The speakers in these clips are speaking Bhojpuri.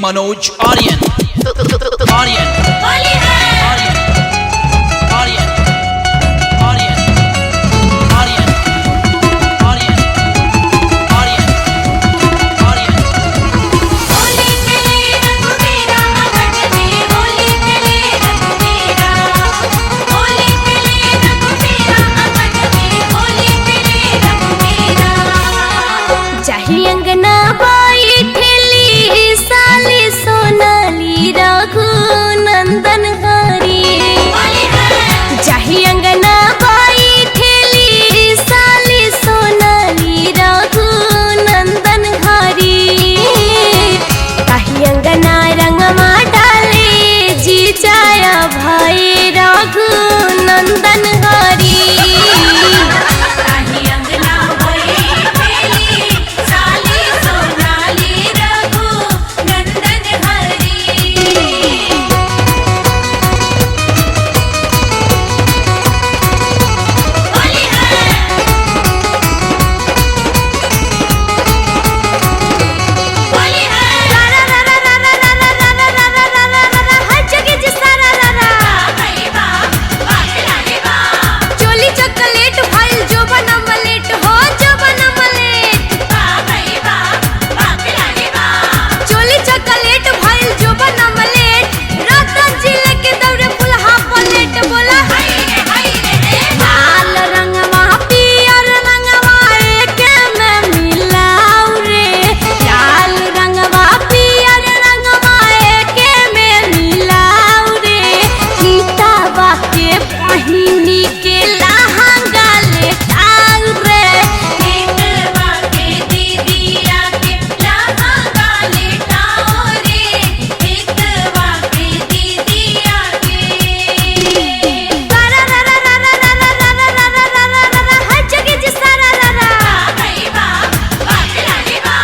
मनोज आर्यन आर्यन आर्यन आर्यन आर्यन आर्यन आर्यन आर्यन आर्यन होली खेले रंग मेरा अगन में होली खेले रंग मेरा होली खेले रंग मेरा अगन में होली खेले रंग मेरा चाहे अंगना बाई ठेली साली सोनाली रघु नंदन हरी चाहे अंगना बाई ठेली साली सोनाली रघु नंदन हरी कहीं अंगना रंगमा डाले जी जाया भाई रघु नंदन हरी कहीं अंगना बाई ठेली साली सोनाली रघु नंदन हरी होली है होली है रा रा रा रा रा रा रा रा रा रा रा रा रा रा हर जगह जिसा रा रा रा भाई बा बाखलाने बा चोली चॉकलेट फाइल जो बना मलेट हो जो बना मलेट बा भाई बा बाखलाने बा चोली चॉकलेट फाइल जो बना मलेट रतन जिले के दौरे फुलहा पलेट बोला हाय रे लाल रंगवा पियर रंगवा एके में मिलाऊ रे लाल रंगवा पियर रंगवा एके में मिलाऊ रे सीतावा के बहिनी के लहंगा लेटाऊ रे सीतावा के दीदिया के लहंगा लेटाऊ रे सीतावा के दीदिया के रा रा रा रा रा रा रा रा रा रा रा रा रा रा हर जगह जिसा रा रा रा भाई बा बाखलाने बा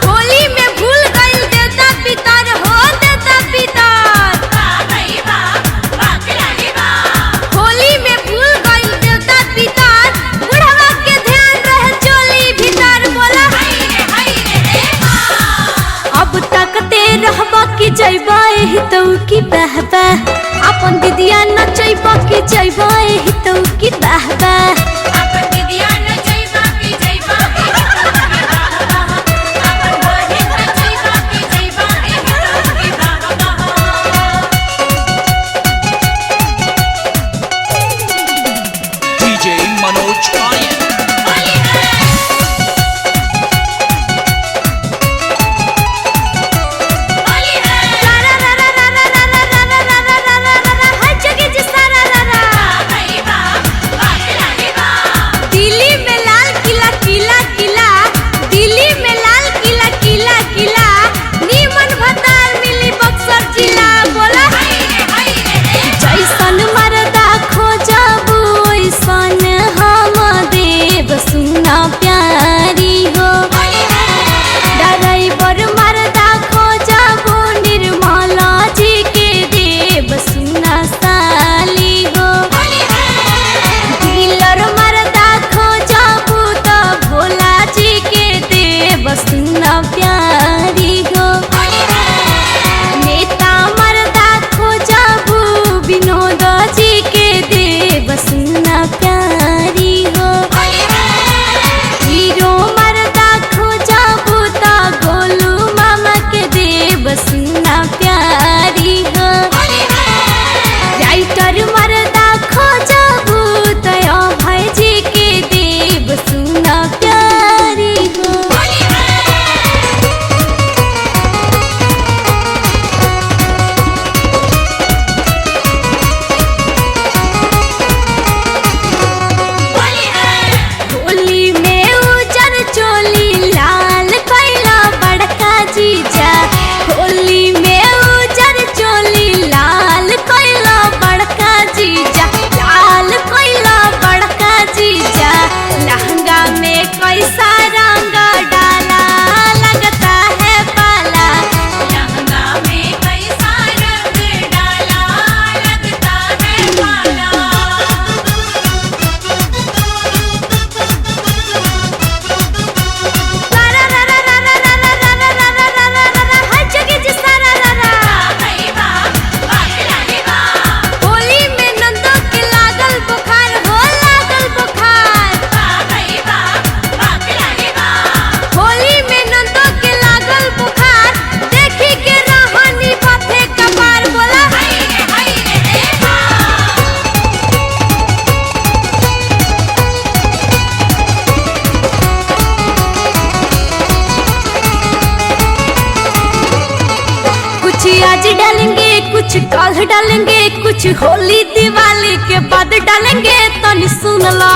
होली में भूल गइल देवता पितर हो देवता पितर भाई बा बाखलाने बा होली में भूल गइल देवता पितर बुढ़वा के ध्यान रहे चोली भीतर बोला हाय रे अब तकते रहबा की जइबा एही तो की बहबा अपन दीदिया नचइबा की जइबा एही तो की बहबा अपन दीदिया नचइबा की जइबा एही तो की बहबा अपन बहिन नचइबा की जइबा एही तो की बहबा डीजे मनोज आर्यन होली है होली है रा रा रा रा रा रा रा रा रा रा रा रा रा रा हर जगह जिसा रा रा रा भाई बा बाखलाने बा दिल्ली में लाल किला किला किला दिल्ली में लाल किला किला किला नीमन भतार मिली बक्सर जिला बोला हाय रे जैसन मरदा खोजबू ओइसन हम देव सुना प्यारी हो ड्राइवर मरदा खोजबू निर्मला जी के देव सुना साली हो डीलर मरदा खोजबू तो भोला जी के देव सुना प्यारी हो नेता मरदा खोजबू विनोद जी के देव सुना प्यारी हो हीरो मरदा खोजबू तो गोलू मामा के देव सुना प्यारी हो राइटर मरदा खोजबू तो भाई जी के देव सुना प्यारी हो होली में उजर चोली लाल कैला बड़का जीजा होली में आज डालेंगे कुछ कल डालेंगे कुछ होली दिवाली के बाद डालेंगे तनी सुन लो